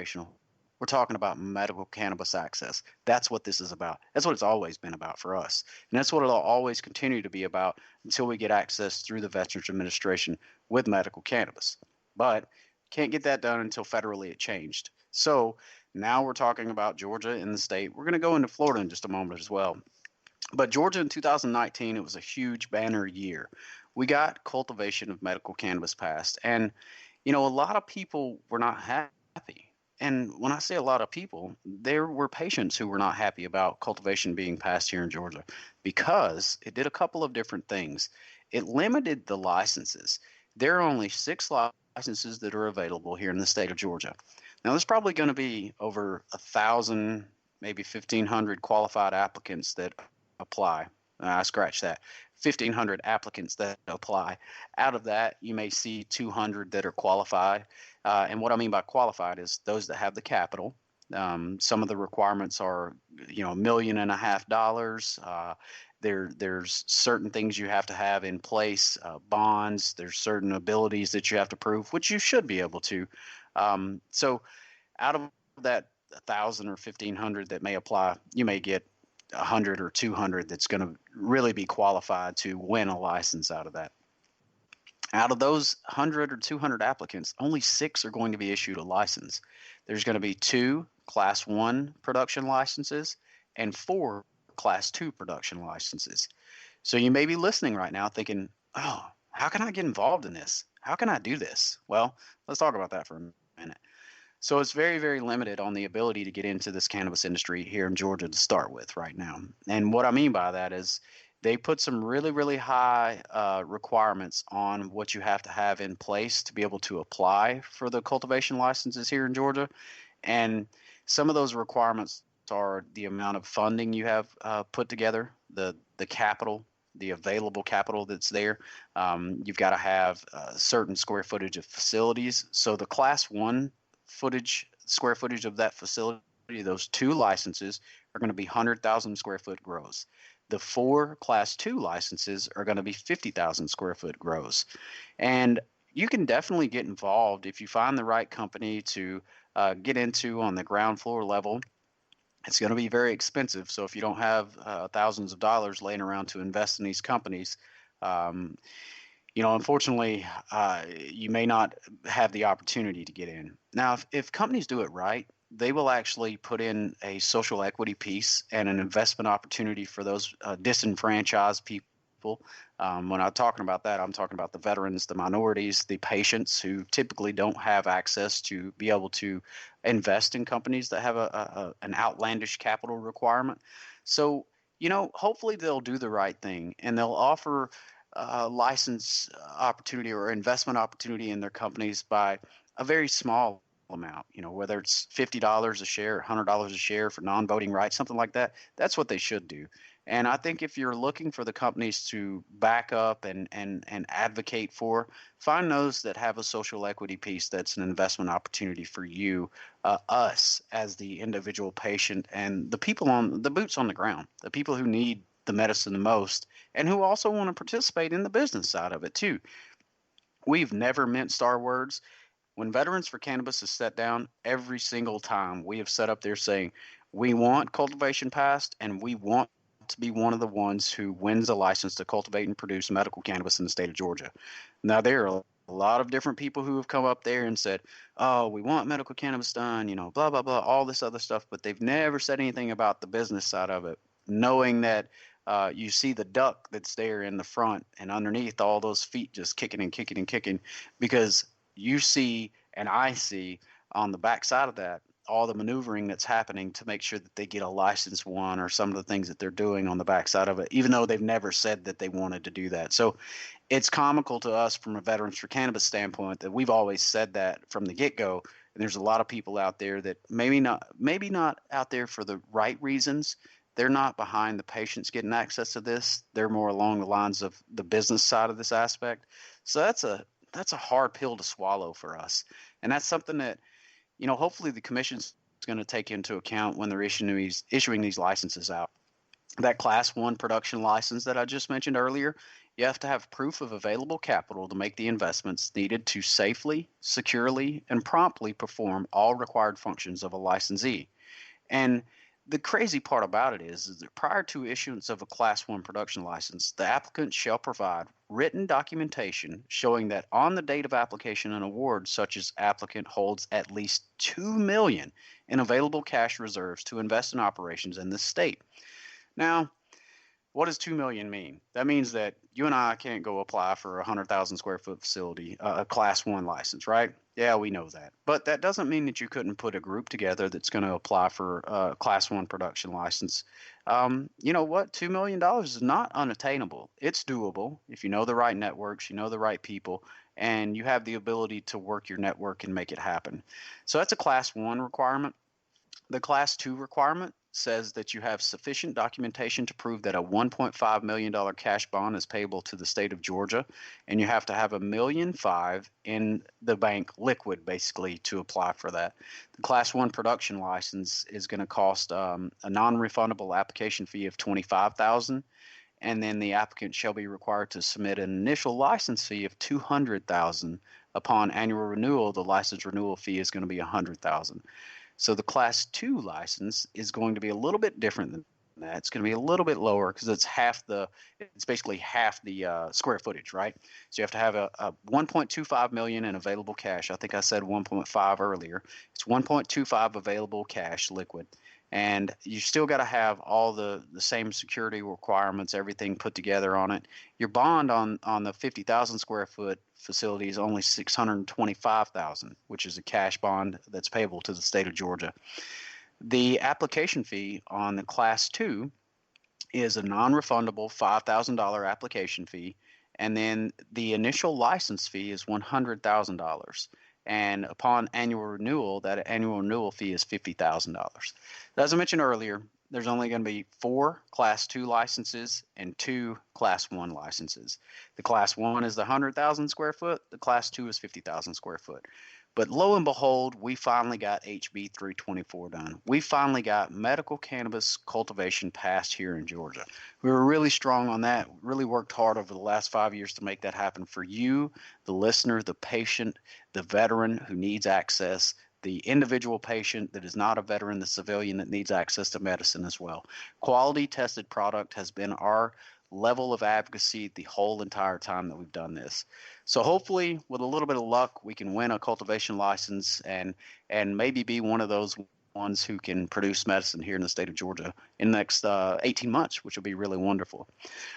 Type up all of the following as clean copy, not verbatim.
recreational. We're talking about medical cannabis access. That's what this is about. That's what it's always been about for us. And that's what it'll always continue to be about until we get access through the Veterans Administration with medical cannabis. But can't get that done until federally it changed. So now we're talking about Georgia in the state. We're going to go into Florida in just a moment as well. But Georgia in 2019, it was a huge banner year. We got cultivation of medical cannabis passed. And, a lot of people were not happy. And when I say a lot of people, there were patients who were not happy about cultivation being passed here in Georgia because it did a couple of different things. It limited the licenses. There are only 6 licenses that are available here in the state of Georgia. Now, there's probably going to be over 1,000, maybe 1,500 qualified applicants that apply. I scratch that. 1,500 applicants that apply. Out of that, you may see 200 that are qualified. And what I mean by qualified is those that have the capital. Some of the requirements are, $1.5 million. There's certain things you have to have in place, bonds. There's certain abilities that you have to prove, which you should be able to. So out of that 1,000 or 1,500 that may apply, you may get 100 or 200 that's going to really be qualified to win a license out of that. Out of those 100 or 200 applicants, only 6 are going to be issued a license. There's going to be 2 Class 1 production licenses and 4 Class 2 production licenses. So you may be listening right now thinking, oh, how can I get involved in this? How can I do this? Well, let's talk about that for a minute. So it's very, very limited on the ability to get into this cannabis industry here in Georgia to start with right now. And what I mean by that is they put some really, really high requirements on what you have to have in place to be able to apply for the cultivation licenses here in Georgia. And some of those requirements are the amount of funding you have put together, the capital, the available capital that's there. You've got to have a certain square footage of facilities. So the Class 1 square footage of that facility, those 2 licenses are going to be 100,000 square foot grows. The 4 Class 2 licenses are going to be 50,000 square foot grows. And you can definitely get involved if you find the right company to get into on the ground floor level. It's going to be very expensive. So if you don't have thousands of dollars laying around to invest in these companies, unfortunately, you may not have the opportunity to get in. Now, if companies do it right, they will actually put in a social equity piece and an investment opportunity for those disenfranchised people. When I'm talking about that, I'm talking about the veterans, the minorities, the patients who typically don't have access to be able to invest in companies that have an outlandish capital requirement. So, hopefully they'll do the right thing and they'll offer license opportunity or investment opportunity in their companies by a very small amount, whether it's $50 a share or $100 a share for non-voting rights, something like that. That's what they should do. And I think if you're looking for the companies to back up and advocate for, find those that have a social equity piece that's an investment opportunity for you, us as the individual patient and the people on the boots on the ground, the people who need the medicine the most and who also want to participate in the business side of it too. We've never minced our words. When Veterans for Cannabis is set down, every single time we have set up there saying we want cultivation passed and we want to be one of the ones who wins a license to cultivate and produce medical cannabis in the state of Georgia. Now, there are a lot of different people who have come up there and said, oh, we want medical cannabis done, blah, blah, blah, all this other stuff, but they've never said anything about the business side of it, knowing that you see the duck that's there in the front and underneath all those feet just kicking and kicking and kicking, because you see and I see on the backside of that all the maneuvering that's happening to make sure that they get a license one or some of the things that they're doing on the backside of it, even though they've never said that they wanted to do that. So it's comical to us from a Veterans for Cannabis standpoint that we've always said that from the get-go. And there's a lot of people out there that maybe not out there for the right reasons. They're not behind the patients getting access to this. They're more along the lines of the business side of this aspect. So that's a hard pill to swallow for us. And that's something that, hopefully the commission's going to take into account when they're issuing these licenses out. That Class 1 production license that I just mentioned earlier, You have to have proof of available capital to make the investments needed to safely, securely, and promptly perform all required functions of a licensee. And the crazy part about it is that prior to issuance of a Class 1 production license, the applicant shall provide written documentation showing that on the date of application and award, such as applicant holds at least $2 million in available cash reserves to invest in operations in the state. Now, what does 2 million mean? That means that you and I can't go apply for a 100,000 square foot facility, a Class 1 license, right? Yeah, we know that. But that doesn't mean that you couldn't put a group together that's going to apply for a Class 1 production license. You know what? $2 million is not unattainable. It's doable if you know the right networks, you know the right people, and you have the ability to work your network and make it happen. So that's a Class 1 requirement. The Class 2 requirement says that you have sufficient documentation to prove that a $1.5 million cash bond is payable to the state of Georgia, and you have to have $1.5 million in the bank liquid, basically, to apply for that. The Class 1 production license is going to cost a non-refundable application fee of $25,000, and then the applicant shall be required to submit an initial license fee of $200,000. Upon annual renewal, the license renewal fee is going to be $100,000. So the Class 2 license is going to be a little bit different than that. It's going to be a little bit lower because it's basically half the square footage, right? So you have to have a 1.25 million in available cash. I think I said 1.5 earlier. It's 1.25 available cash liquid. And you still got to have all the same security requirements, everything put together on it. Your bond on the 50,000 square foot facility is only 625,000, which is a cash bond that's payable to the state of Georgia. The application fee on the Class 2 is a non-refundable $5,000 application fee, and then the initial license fee is $100,000. And upon annual renewal, that annual renewal fee is $50,000. As I mentioned earlier, there's only going to be 4 Class 2 licenses and 2 Class 1 licenses. The Class 1 is the 100,000 square foot. The Class 2 is 50,000 square foot. But lo and behold, we finally got HB 324 done. We finally got medical cannabis cultivation passed here in Georgia. We were really strong on that, really worked hard over the last 5 years to make that happen for you, the listener, the patient, the veteran who needs access, the individual patient that is not a veteran, the civilian that needs access to medicine as well. Quality tested product has been our level of advocacy the whole entire time that we've done this. So hopefully, with a little bit of luck, we can win a cultivation license and maybe be one of those ones who can produce medicine here in the state of Georgia in the next 18 months, which will be really wonderful.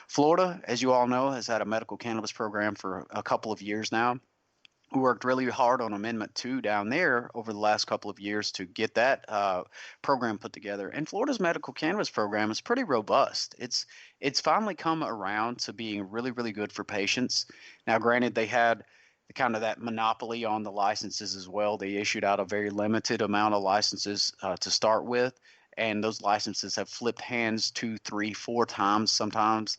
Florida, as you all know, has had a medical cannabis program for a couple of years now. We worked really hard on Amendment 2 down there over the last couple of years to get that program put together. And Florida's medical cannabis program is pretty robust. It's finally come around to being really, really good for patients. Now, granted, they had kind of that monopoly on the licenses as well. They issued out a very limited amount of licenses to start with, and those licenses have flipped hands 2, 3, 4 times sometimes.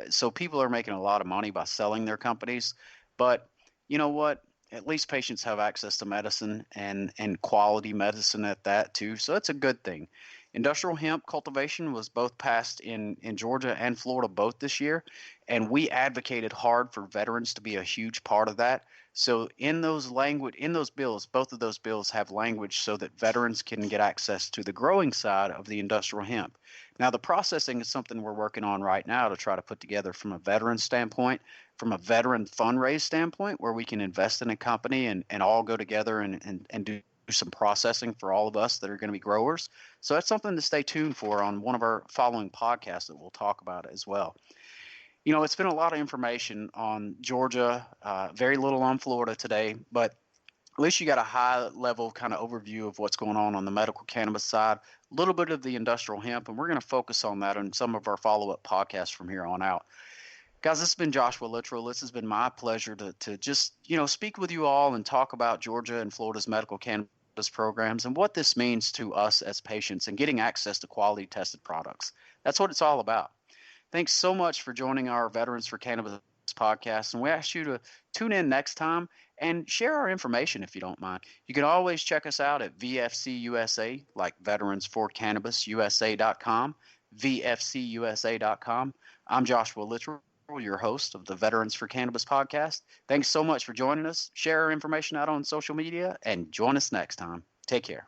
So people are making a lot of money by selling their companies. But you know what? At least patients have access to medicine and quality medicine at that too. So that's a good thing. Industrial hemp cultivation was both passed in Georgia and Florida both this year, and we advocated hard for veterans to be a huge part of that. So in those bills, both of those bills have language so that veterans can get access to the growing side of the industrial hemp. Now, the processing is something we're working on right now to try to put together from a veteran standpoint, from a veteran fundraise standpoint, where we can invest in a company and all go together and do some processing for all of us that are going to be growers. So that's something to stay tuned for on one of our following podcasts that we'll talk about as well. You know, it's been a lot of information on Georgia, very little on Florida today, but at least you got a high level kind of overview of what's going on the medical cannabis side, a little bit of the industrial hemp, and we're going to focus on that in some of our follow-up podcasts from here on out. Guys, this has been Joshua Littrell. This has been my pleasure to just, speak with you all and talk about Georgia and Florida's medical cannabis programs and what this means to us as patients and getting access to quality tested products. That's what it's all about. Thanks so much for joining our Veterans for Cannabis podcast, and we ask you to tune in next time and share our information if you don't mind. You can always check us out at VFC USA, like Veterans for Cannabis USA.com, VFCUSA.com. I'm Joshua Littrell. your host of the Veterans for Cannabis podcast. Thanks so much for joining us. Share our information out on social media and join us next time. Take care.